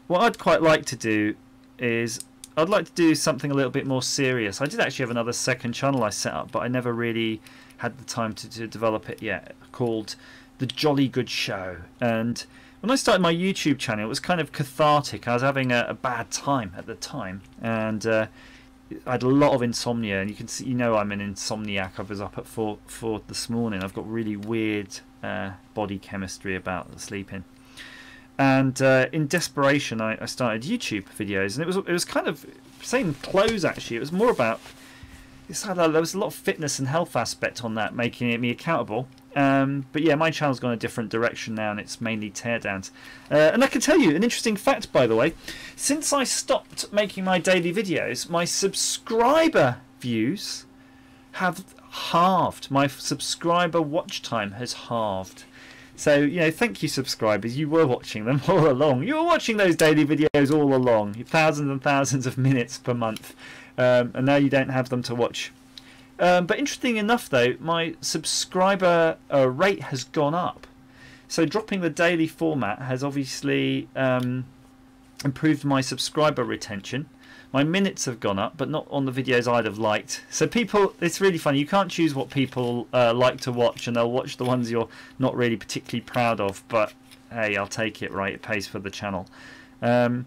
what I'd quite like to do is I'd like to do something a little bit more serious. I did actually have another second channel I set up, but I never really had the time to develop it yet, called The Jolly Good Show. And when I started my YouTube channel, it was kind of cathartic. I was having a bad time at the time, and I had a lot of insomnia, and you can see, you know, I'm an insomniac. I was up at 4 this morning. I've got really weird body chemistry about sleeping, and in desperation, I started YouTube videos, and it was kind of same clothes actually. It was more about there was a lot of fitness and health aspect on that, making it me accountable. But yeah, my channel's gone a different direction now, and it's mainly teardowns. And I can tell you an interesting fact, by the way. Since I stopped making my daily videos, my subscriber views have halved. My subscriber watch time has halved. So, you know, thank you, subscribers. You were watching them all along. You were watching those daily videos all along. Thousands and thousands of minutes per month. And now you don't have them to watch. But interesting enough, though, my subscriber rate has gone up. So dropping the daily format has obviously improved my subscriber retention. My minutes have gone up, but not on the videos I'd have liked. So people, it's really funny. You can't choose what people like to watch, and they'll watch the ones you're not really particularly proud of. But hey, I'll take it, right? It pays for the channel. But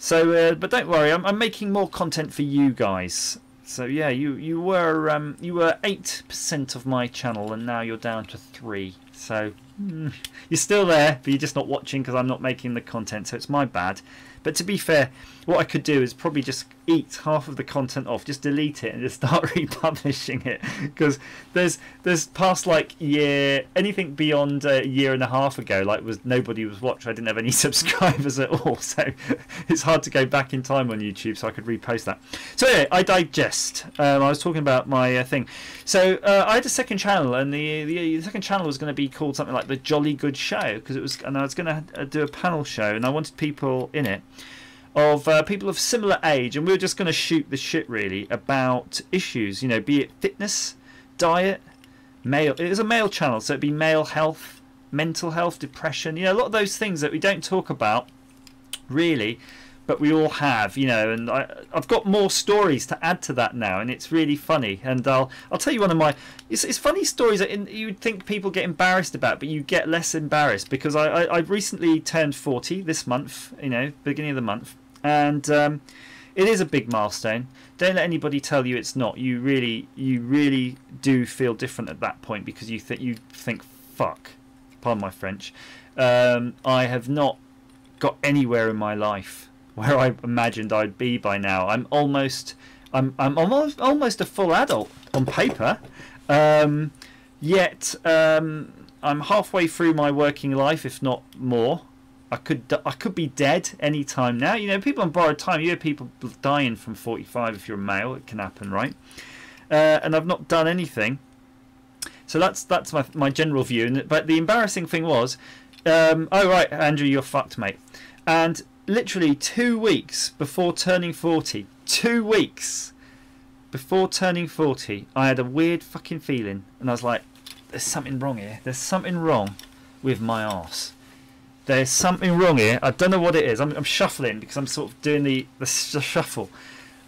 don't worry, I'm making more content for you guys. So yeah, you were 8% of my channel, and now you're down to 3. So you're still there, but you're just not watching because I'm not making the content. So it's my bad. But to be fair, what I could do is probably just eat half of the content off, just delete it and just start republishing it. Because there's past like anything beyond a year and a half ago, like nobody was watching. I didn't have any subscribers at all, so it's hard to go back in time on YouTube. So I could repost that. So anyway, I digest. I was talking about my thing. So I had a second channel, and the second channel was going to be called something like The Jolly Good Show, because I was going to do a panel show, and I wanted people in it of people of similar age, and we were just going to shoot the shit really about issues, you know, be it fitness, diet, male. It was a male channel, so it'd be male health, mental health, depression, you know, a lot of those things that we don't talk about really, but we all have, you know. And I've got more stories to add to that now, and it's really funny. And I'll tell you one of my it's funny stories that you'd think people get embarrassed about, but you get less embarrassed, because I recently turned 40 this month, you know, beginning of the month. And it is a big milestone. Don't let anybody tell you it's not. You really do feel different at that point, because you think fuck, pardon my French, I have not got anywhere in my life where I imagined I'd be by now. I'm almost a full adult on paper, yet I'm halfway through my working life, if not more. I could be dead any time now. You know, people on borrowed time. You hear people dying from 45 if you're a male. It can happen, right? And I've not done anything. So that's my general view. But the embarrassing thing was, oh right, Andrew, you're fucked, mate. And literally 2 weeks before turning 40, 2 weeks before turning 40, I had a weird fucking feeling, and I was like, "There's something wrong here. There's something wrong with my arse." There's something wrong here. I don't know what it is. I'm shuffling because I'm sort of doing the shuffle.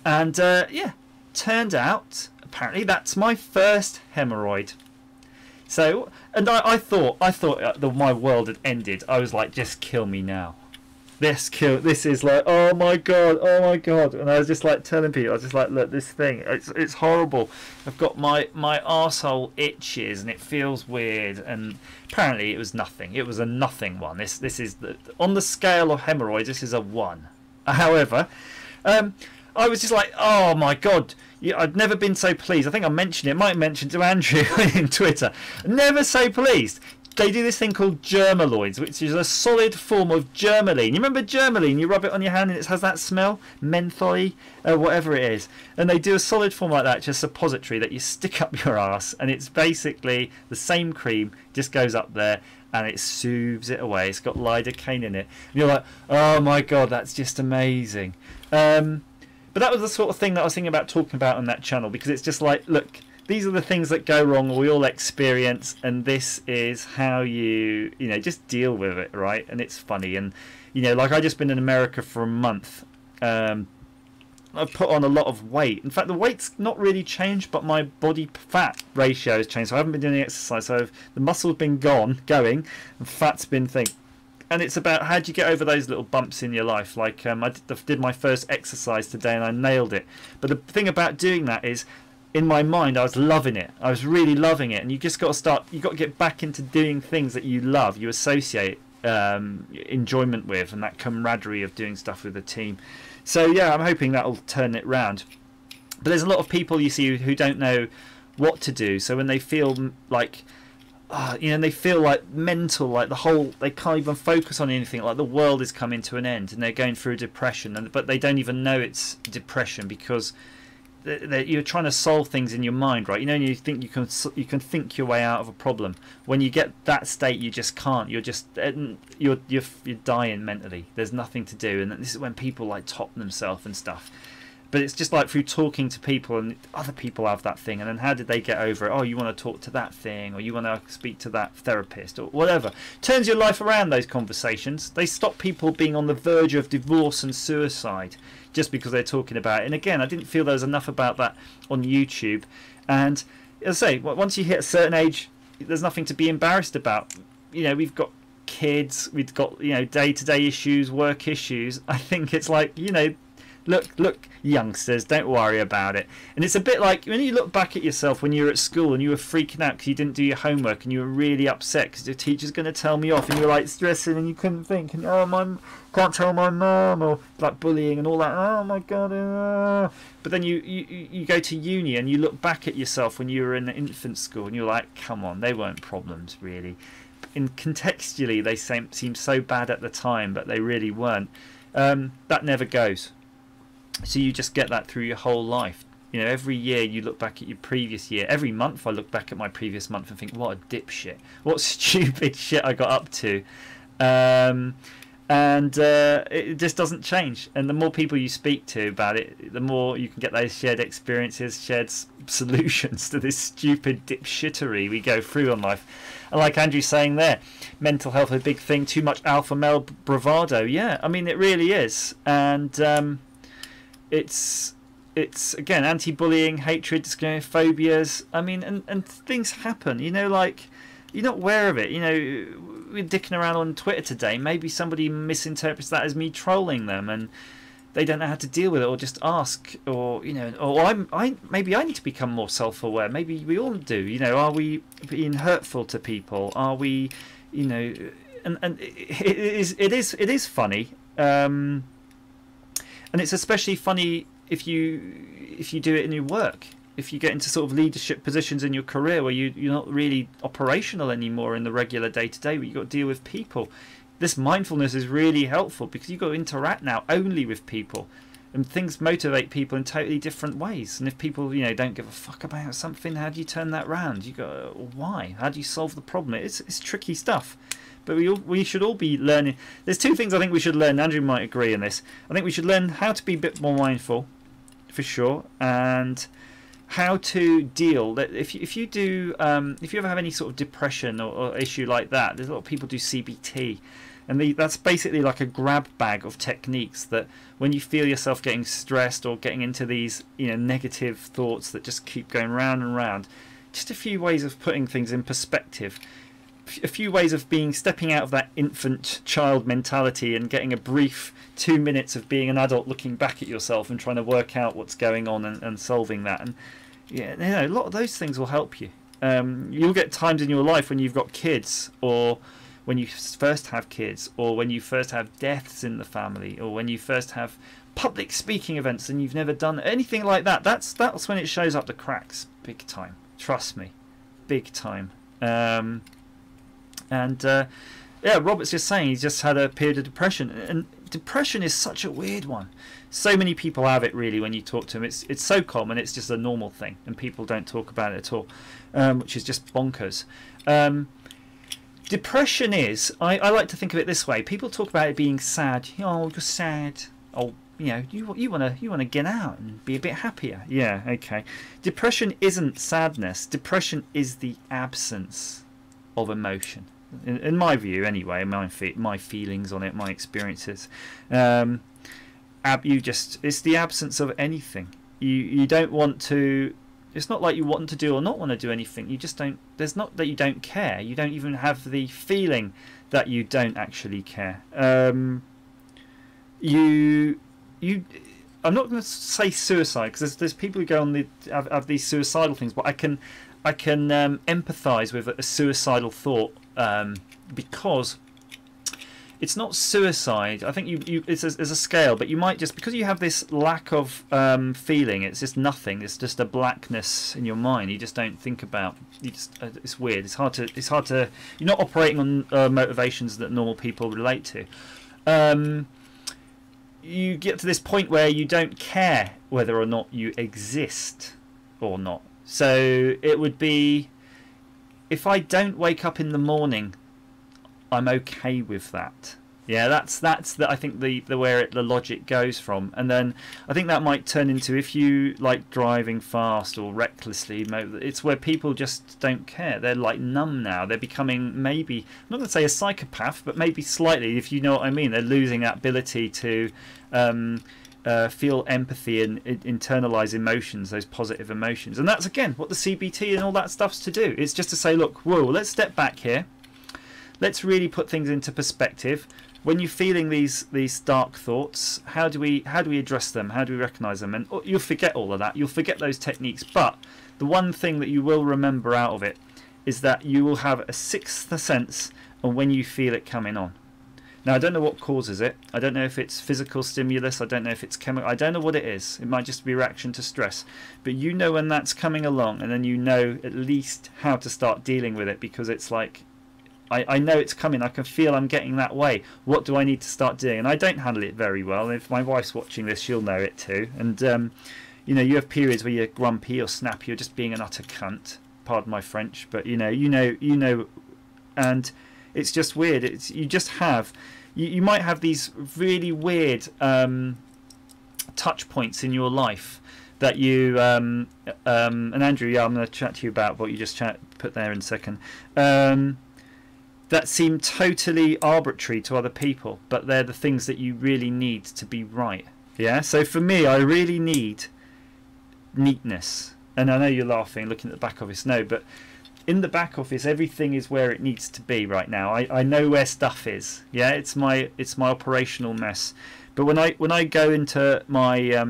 And yeah, turned out, apparently, that's my first hemorrhoid. So, and I thought that my world had ended. I was like, just kill me now. This is like, oh my god. And I was just like telling people, I was just like, look, this thing, it's horrible. I've got my arsehole itches and it feels weird. And apparently it was nothing. It was a nothing one. This is on the scale of hemorrhoids, this is a 1. However, I was just like, oh my god. Yeah, I'd never been so pleased. I think I mentioned it. Might have mentioned to Andrew in Twitter. Never so pleased. They do this thing called germaloids, which is a solid form of germaline. You remember germaline? You rub it on your hand and it has that smell, mentholy, whatever it is. And they do a solid form like that, just a suppository that you stick up your ass, and it's basically the same cream, just goes up there and it soothes it away. It's got lidocaine in it. And you're like, oh my god, that's just amazing. But that was the sort of thing that I was thinking about talking about on that channel, because it's just like, look, these are the things that go wrong, we all experience, and this is how you know, just deal with it, right? And it's funny. And you know, like I just been in America for a month. I've put on a lot of weight. In fact, the weight's not really changed, but my body fat ratio has changed. So I haven't been doing the exercise. So the muscle's been going, and fat's been thing. And it's about how do you get over those little bumps in your life. Like I did my first exercise today and I nailed it. But the thing about doing that is, in my mind, I was loving it. I was really loving it. And you just got to start. You got to get back into doing things that you love, you associate enjoyment with, and that camaraderie of doing stuff with the team. So yeah, I'm hoping that'll turn it round. But there's a lot of people you see who don't know what to do. So when they feel like, you know, they feel like mental, like they can't even focus on anything, like the world is coming to an end, and they're going through depression, but they don't even know it's depression because you're trying to solve things in your mind, right? You know, you think you can think your way out of a problem. When you get that state, you just can't. You're dying mentally. There's nothing to do, and this is when people like top themselves and stuff. But it's just like through talking to people, and other people have that thing, and then how did they get over it? Oh, you want to talk to that thing, or you want to speak to that therapist, or whatever. Turns your life around, those conversations. They stop people being on the verge of divorce and suicide just because they're talking about it. And again, I didn't feel there was enough about that on YouTube. And as I say, once you hit a certain age, there's nothing to be embarrassed about. You know, we've got kids, we've got, you know, day-to-day issues, work issues. I think it's like, you know, look, youngsters, don't worry about it. And it's a bit like when you look back at yourself when you were at school and you were freaking out because you didn't do your homework and you were really upset because your teacher's going to tell me off, and you were like stressing and you couldn't think, and oh, mum, can't tell my mum, or like bullying and all that. Oh my god! But then you go to uni and you look back at yourself when you were in infant school and you're like, come on, they weren't problems really. And contextually, they seem so bad at the time, but they really weren't. That never goes. So you just get that through your whole life. You know, every year you look back at your previous year. Every month I look back at my previous month and think, what a dipshit. What stupid shit I got up to. It just doesn't change. And the more people you speak to about it, the more you can get those shared experiences, shared solutions to this stupid dipshittery we go through on life. And like Andrew's saying there, mental health is a big thing. Too much alpha male bravado. Yeah, I mean, it really is. And it's again anti-bullying, hatred, phobias. I mean, and things happen, you know, like you're not aware of it. You know, we're dicking around on Twitter today, maybe somebody misinterprets that as me trolling them and they don't know how to deal with it, or just ask, or you know, or maybe I need to become more self-aware. Maybe we all do, you know. Are we being hurtful to people? Are we, you know, and it is funny. And it's especially funny if you do it in your work, if you get into sort of leadership positions in your career where you're not really operational anymore in the regular day-to-day, where you've got to deal with people. This mindfulness is really helpful because you've got to interact now only with people, and things motivate people in totally different ways. And if people, you know, don't give a fuck about something, how do you turn that round? You go, why? How do you solve the problem? It's tricky stuff. But we should all be learning. There's two things I think we should learn. Andrew might agree on this. I think we should learn how to be a bit more mindful, for sure, and how to deal. If you ever have any sort of depression or issue like that, there's a lot of people do CBT, and that's basically like a grab bag of techniques that when you feel yourself getting stressed or getting into these, you know, negative thoughts that just keep going round and round, just a few ways of putting things in perspective. A few ways of stepping out of that infant child mentality and getting a brief 2 minutes of being an adult, looking back at yourself and trying to work out what's going on and solving that. And yeah, you know, a lot of those things will help you. You'll get times in your life when you've got kids, or when you first have kids, or when you first have deaths in the family, or when you first have public speaking events and you've never done anything like that. That's when it shows up the cracks, big time. Trust me, big time. Yeah, Robert's just saying he's just had a period of depression, and depression is such a weird one. So many people have it, really, when you talk to them. It's so common, it's just a normal thing, and people don't talk about it at all, which is just bonkers. Depression is, I like to think of it this way. People talk about it being sad. Oh, you're sad. Oh, you want to get out and be a bit happier. Yeah, okay. Depression isn't sadness. Depression is the absence of emotion, in my view, anyway. My feelings on it, my experiences. It's the absence of anything. You don't want to. It's not like you want to do or not want to do anything. You just don't. There's not that you don't care. You don't even have the feeling that you don't actually care. I'm not going to say suicide, because there's people who go on have these suicidal things, but I can empathise with a suicidal thought, because it's not suicide. I think it's a scale, but you might just, because you have this lack of feeling, it's just nothing. It's just a blackness in your mind. You just don't think about. It's weird. It's hard to. You're not operating on motivations that normal people relate to. You get to this point where you don't care whether or not you exist or not. So it would be, if I don't wake up in the morning, I'm okay with that. Yeah, that's I think the where the logic goes from. And then I think that might turn into, if you like driving fast or recklessly, it's where people just don't care. They're like numb now. They're becoming, maybe, I'm not going to say a psychopath, but maybe slightly, if you know what I mean. They're losing that ability to feel empathy and internalize emotions, those positive emotions. And that's, again, what the CBT and all that stuff's to do. It's just to say, look, whoa, let's step back here. Let's really put things into perspective. When you're feeling these dark thoughts, how do we address them? How do we recognize them? And you'll forget all of that. You'll forget those techniques. But the one thing that you will remember out of it is that you will have a sixth sense on when you feel it coming on. Now, I don't know what causes it. I don't know if it's physical stimulus. I don't know if it's chemical. I don't know what it is. It might just be a reaction to stress. But you know when that's coming along, and then you know at least how to start dealing with it, because it's like, I know it's coming. I can feel I'm getting that way. What do I need to start doing? And I don't handle it very well. If my wife's watching this, she'll know it too. And you have periods where you're grumpy or snappy, or just being an utter cunt. Pardon my French, but you know, and it's just weird. You might have these really weird touch points in your life that you and Andrew, I'm going to chat to you about what you just put there in a second. That seem totally arbitrary to other people, but they're the things that you really need to be right. Yeah. So for me, I really need neatness. And I know you're laughing, looking at the back office. No, but in the back office, everything is where it needs to be right now. I know where stuff is. Yeah. It's my operational mess. But when I go into my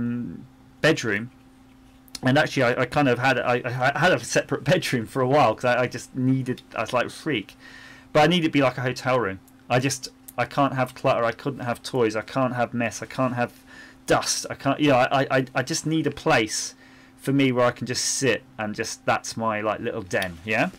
bedroom. And actually, I kind of had a separate bedroom for a while, because I was like a freak. But I need it to be like a hotel room. I can't have clutter. I couldn't have toys. I can't have mess. I can't have dust. I can't. I just need a place for me where I can just sit and that's my like little den. Yeah.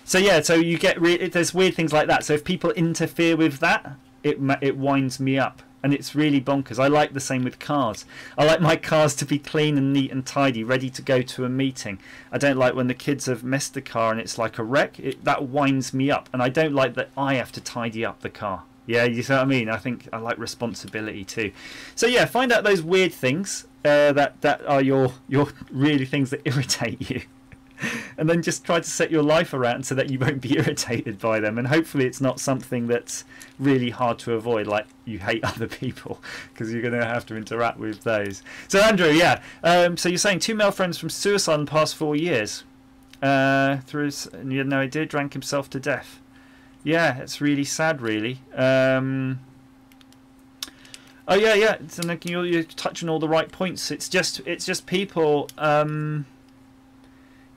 So you get there's weird things like that. So if people interfere with that, it winds me up. And it's really bonkers. I like the same with cars. I like my cars to be clean and neat and tidy, ready to go to a meeting. I don't like when the kids have messed the car and it's like a wreck. That winds me up. And I don't like that I have to tidy up the car. Yeah, you see what I mean? I think I like responsibility too. So yeah, find out those weird things that are your really things that irritate you. And then just try to set your life around so that you won't be irritated by them. And hopefully it's not something that's really hard to avoid, like you hate other people, because you're going to have to interact with those. So Andrew, yeah. So you're saying 2 male friends from suicide in the past 4 years. And you had no idea, drank himself to death. Yeah, it's really sad, really. Oh yeah. So you're touching all the right points. It's just people.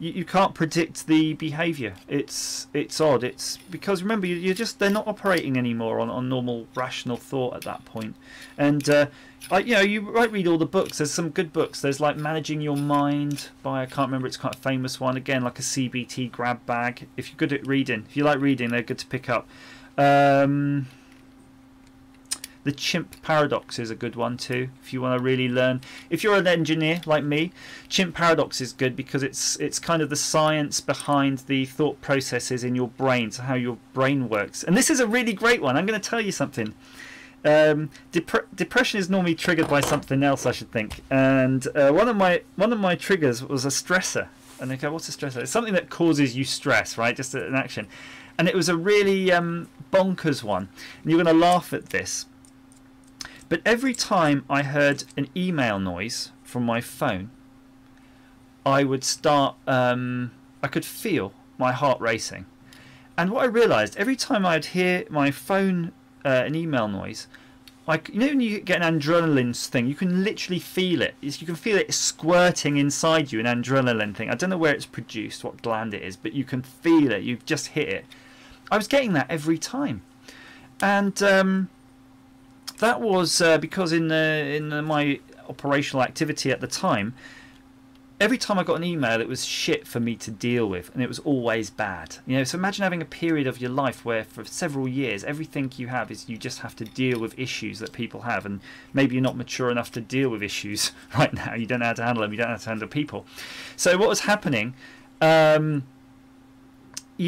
You can't predict the behaviour. It's odd. It's because, remember, they're not operating anymore on normal rational thought at that point. And you might read all the books. There's some good books. There's like Managing Your Mind by, I can't remember, it's quite a famous one. Again, like a CBT grab bag. If you're good at reading, if you like reading, they're good to pick up. The Chimp Paradox is a good one too, if you want to really learn. If you're an engineer like me, Chimp Paradox is good because it's kind of the science behind the thought processes in your brain, so how your brain works. And this is a really great one. I'm going to tell you something. Depression is normally triggered by something else, I should think. And one of my triggers was a stressor. And they go, what's a stressor? It's something that causes you stress, right? Just an action. And it was a really bonkers one. And you're going to laugh at this. But every time I heard an email noise from my phone, I would start, I could feel my heart racing. And what I realised, every time I'd hear my phone, an email noise, you know when you get an adrenaline thing, you can literally feel it. You can feel it squirting inside you, an adrenaline thing. I don't know where it's produced, what gland it is, but you can feel it. You've just hit it. I was getting that every time. And that was because in my operational activity at the time, every time I got an email, it was shit for me to deal with, and it was always bad. You know, so imagine having a period of your life where for several years, everything you have is you just have to deal with issues that people have, and maybe you're not mature enough to deal with issues right now. You don't know how to handle them. You don't know how to handle people. So what was happening? You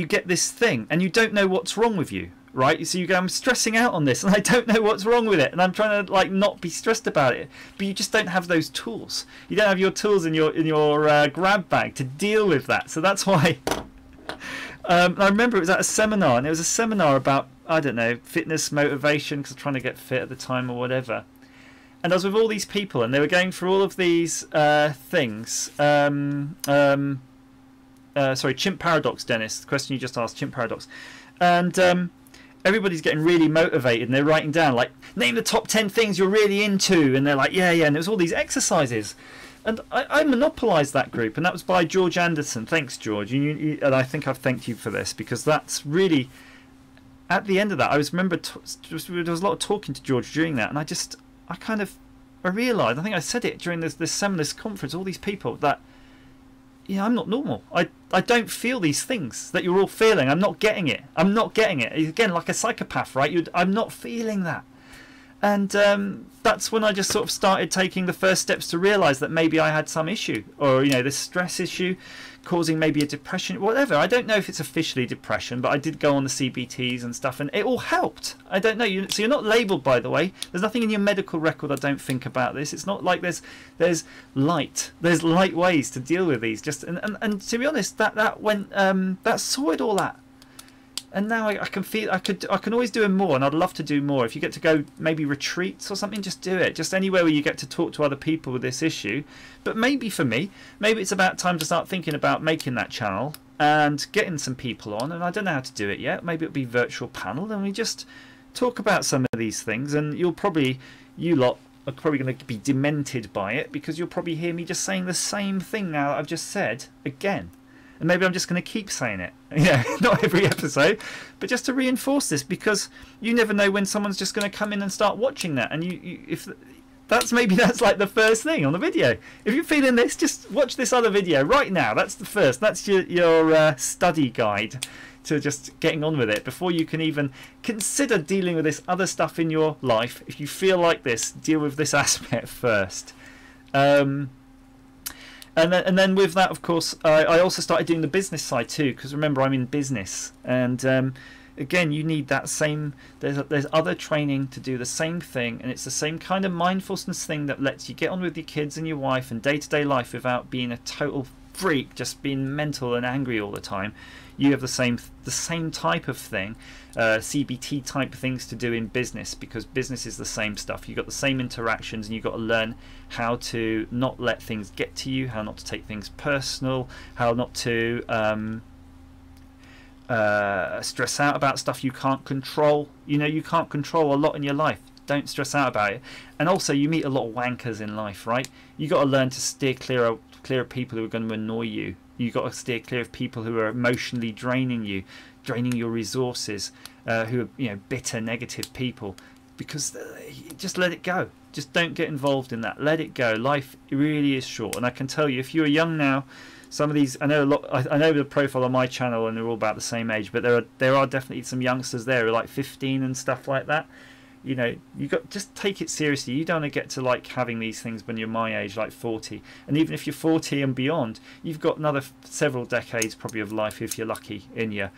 get this thing, and you don't know what's wrong with you. Right, so you go, I'm stressing out on this and I don't know what's wrong with it, and I'm trying to like not be stressed about it, but you just don't have those tools. You don't have your tools in your grab bag to deal with that. So that's why I remember it was at a seminar, and it was a seminar about, I don't know, fitness motivation, because I was trying to get fit at the time or whatever. And I was with all these people, and they were going through all of these things. Sorry, chimp paradox, Dennis. The question you just asked, chimp paradox, and everybody's getting really motivated, and they're writing down like, name the top 10 things you're really into, and they're like, yeah, and there's all these exercises, and I monopolised that group, and that was by George Anderson. Thanks, George. And I think I've thanked you for this, because that's really, at the end of that, I remember there was a lot of talking to George during that, and I realised, I think I said it during this seminar, this conference, all these people, that I'm not normal. I don't feel these things that you're all feeling. I'm not getting it. I'm not getting it. Again, like a psychopath, right? I'm not feeling that. And that's when I just sort of started taking the first steps to realise that maybe I had some issue, or this stress issue causing maybe a depression, whatever. I don't know if it's officially depression, but I did go on the CBTs and stuff, and it all helped. I don't know. So you're not labelled, by the way. There's nothing in your medical record, I don't think, about this. It's not like there's light ways to deal with these. Just and to be honest, that went that sorted all that. And now I can feel I can always do more, and I'd love to do more. If you get to go maybe retreats or something, just do it. Just anywhere where you get to talk to other people with this issue. But maybe for me, maybe it's about time to start thinking about making that channel and getting some people on. And I don't know how to do it yet. Maybe it'll be virtual panel, and we just talk about some of these things. And you lot are probably going to be demented by it, because you'll probably hear me just saying the same thing now that I've just said again. And maybe I'm just going to keep saying it, not every episode, but just to reinforce this, because you never know when someone's just going to come in and start watching that, and if that's like the first thing on the video. If you're feeling this, just watch this other video right now. That's the first. That's your study guide to just getting on with it before you can even consider dealing with this other stuff in your life. If you feel like this, deal with this aspect first. And then with that, of course, I also started doing the business side too, because remember, I'm in business, and again, you need that same. There's other training to do the same thing, and it's the same kind of mindfulness thing that lets you get on with your kids and your wife and day-to-day life without being a total freak, just being mental and angry all the time. You have the same type of thing, CBT type things to do in business, because business is the same stuff. You've got the same interactions, and you've got to learn how to not let things get to you, how not to take things personal, how not to stress out about stuff you can't control. You can't control a lot in your life. Don't stress out about it. And also, you meet a lot of wankers in life, right? You've got to learn to steer clear of people who are going to annoy you. You've got to steer clear of people who are emotionally draining you, draining your resources, who are bitter, negative people, because just let it go. Just don't get involved in that. Let it go. Life really is short, and I can tell you, if you're young now, some of these, I know a lot. I know the profile on my channel, and they're all about the same age, but there are definitely some youngsters there who are like 15 and stuff like that. You know, you got just take it seriously. You don't want to get to like having these things when you're my age, like 40. And even if you're 40 and beyond, you've got another several decades probably of life if you're lucky in you.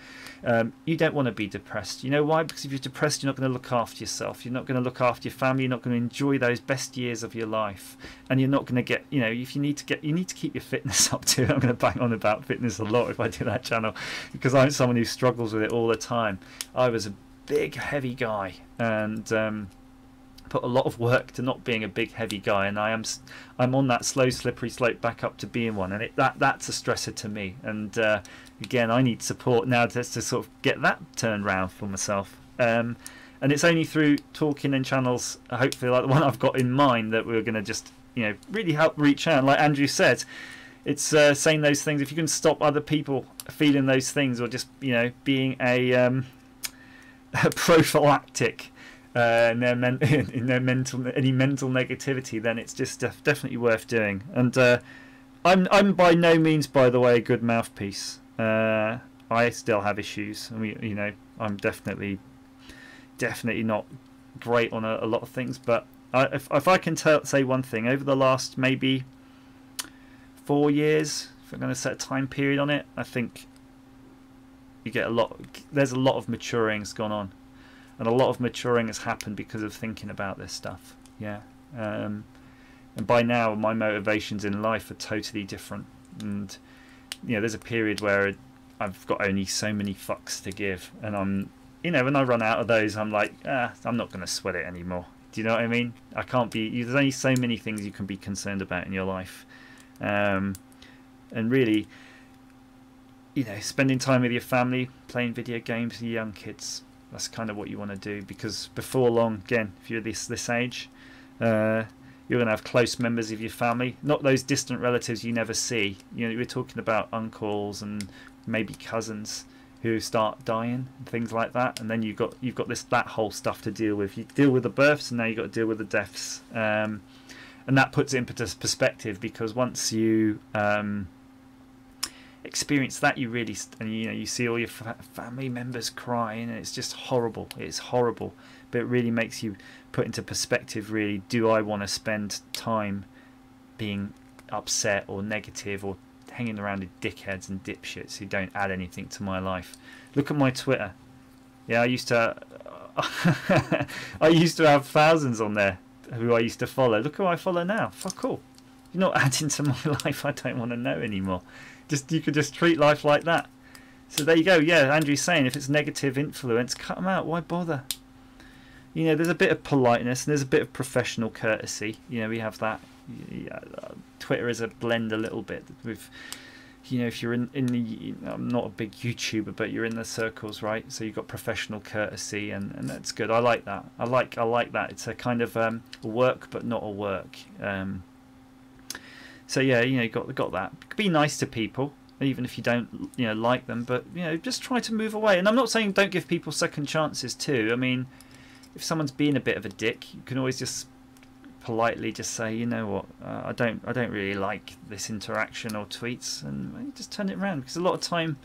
You don't want to be depressed. You know why? Because if you're depressed, you're not going to look after yourself. You're not going to look after your family. You're not going to enjoy those best years of your life. And you're not going to get, you know, if you need to keep your fitness up too. I'm going to bang on about fitness a lot if I do that channel, because I'm someone who struggles with it all the time. I was a big heavy guy and put a lot of work to not being a big heavy guy, and I'm on that slow slippery slope back up to being one, and that's a stressor to me. And again, I need support now to sort of get that turned round for myself, and it's only through talking in channels, hopefully like the one I've got in mind, that we're going to just, you know, really help reach out. And like Andrew said, it's saying those things. If you can stop other people feeling those things, or just, you know, being a prophylactic in their mental negativity, then it's just definitely worth doing. And I'm by no means, by the way, a good mouthpiece. I still have issues, and you know, I'm definitely not great on a lot of things. But if I can say one thing, over the last maybe 4 years, if I'm going to set a time period on it, I think you get there's a lot of maturing has gone on, and a lot of maturing has happened because of thinking about this stuff. Yeah. And by now my motivations in life are totally different, and you know, there's a period where I've got only so many fucks to give, and I'm, you know, when I run out of those, I'm like, I'm not going to sweat it anymore. Do you know what I mean? I can't be, there's only so many things you can be concerned about in your life, and really, you know, spending time with your family, playing video games with your young kids, that's kind of what you want to do, because before long, again, if you're this age, you're going to have close members of your family, not those distant relatives you never see. You know, we're talking about uncles and maybe cousins who start dying and things like that, and then you've got that whole stuff to deal with. You deal with the births, and now you've got to deal with the deaths, and that puts it into perspective, because once you experience that, you really, and you know, you see all your family members crying, and it's just horrible. It's horrible, but it really makes you put into perspective, really, do I want to spend time being upset or negative or hanging around with dickheads and dipshits who don't add anything to my life? Look at my Twitter. Yeah, I used to have thousands on there who I used to follow. Look who I follow now. Fuck all. You're not adding to my life. I don't want to know anymore. You could just treat life like that. So there you go. Yeah, Andrew's saying if it's negative influence, cut them out. Why bother? You know, there's a bit of politeness and there's a bit of professional courtesy. You know, we have that. Yeah, Twitter is a blend a little bit with, you know, if you're in the, I'm not a big YouTuber, but you're in the circles, right? So you've got professional courtesy, and that's good. I like that. I like that. It's a kind of a work, but not a work. So yeah, you know, you got that. Be nice to people, even if you don't, you know, like them. But you know, just try to move away. And I'm not saying don't give people second chances too. I mean, if someone's being a bit of a dick, you can always just politely just say, you know what, I don't really like this interaction or tweets, and just turn it around. Because a lot of time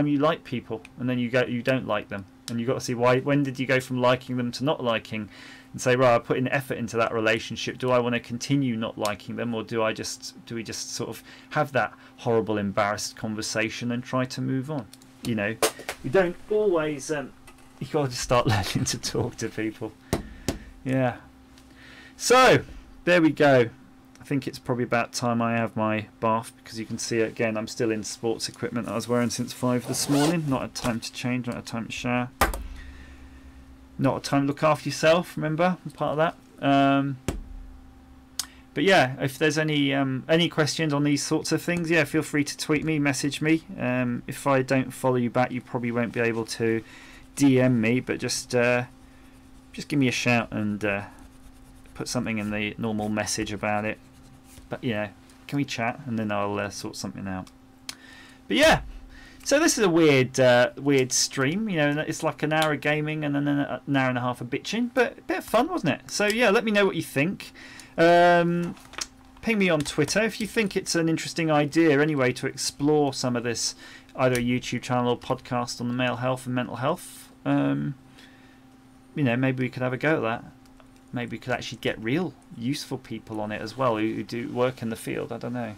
you like people, and then you don't like them, and you got to see why. When did you go from liking them to not liking? And say, right, I put in effort into that relationship. Do I want to continue not liking them, or do we just sort of have that horrible, embarrassed conversation and try to move on? You know, you don't always. You got to just start learning to talk to people. Yeah. So there we go. I think it's probably about time I have my bath, because you can see again I'm still in sports equipment that I was wearing since 5 this morning. Not a time to change, not a time to shower. Not a time to look after yourself, remember, I'm part of that. But yeah, if there's any questions on these sorts of things, yeah, feel free to tweet me, message me. If I don't follow you back, you probably won't be able to DM me, but just give me a shout and put something in the normal message about it. But yeah, can we chat, and then I'll sort something out. But yeah. So this is a weird stream, you know. It's like an hour of gaming and then an hour and a half of bitching, but a bit of fun, wasn't it? So yeah, let me know what you think. Ping me on Twitter if you think it's an interesting idea anyway to explore some of this, either a YouTube channel or podcast on the male health and mental health. you know, maybe we could have a go at that. Maybe we could actually get real useful people on it as well who do work in the field. I don't know.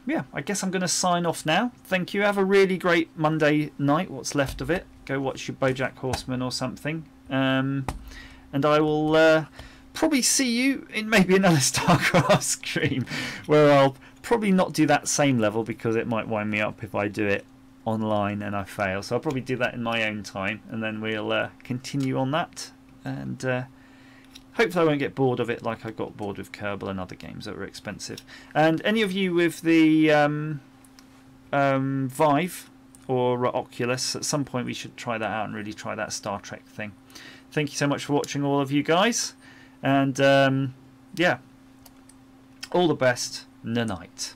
Yeah, I guess I'm going to sign off now. Thank you. Have a really great Monday night, what's left of it. Go watch your BoJack Horseman or something. And I will probably see you in maybe another StarCraft stream, where I'll probably not do that same level because it might wind me up if I do it online and I fail. So I'll probably do that in my own time, and then we'll continue on that. And hopefully I won't get bored of it like I got bored with Kerbal and other games that were expensive. And any of you with the Vive or Oculus, at some point we should try that out and really try that Star Trek thing. Thank you so much for watching, all of you guys. And yeah, all the best. Night.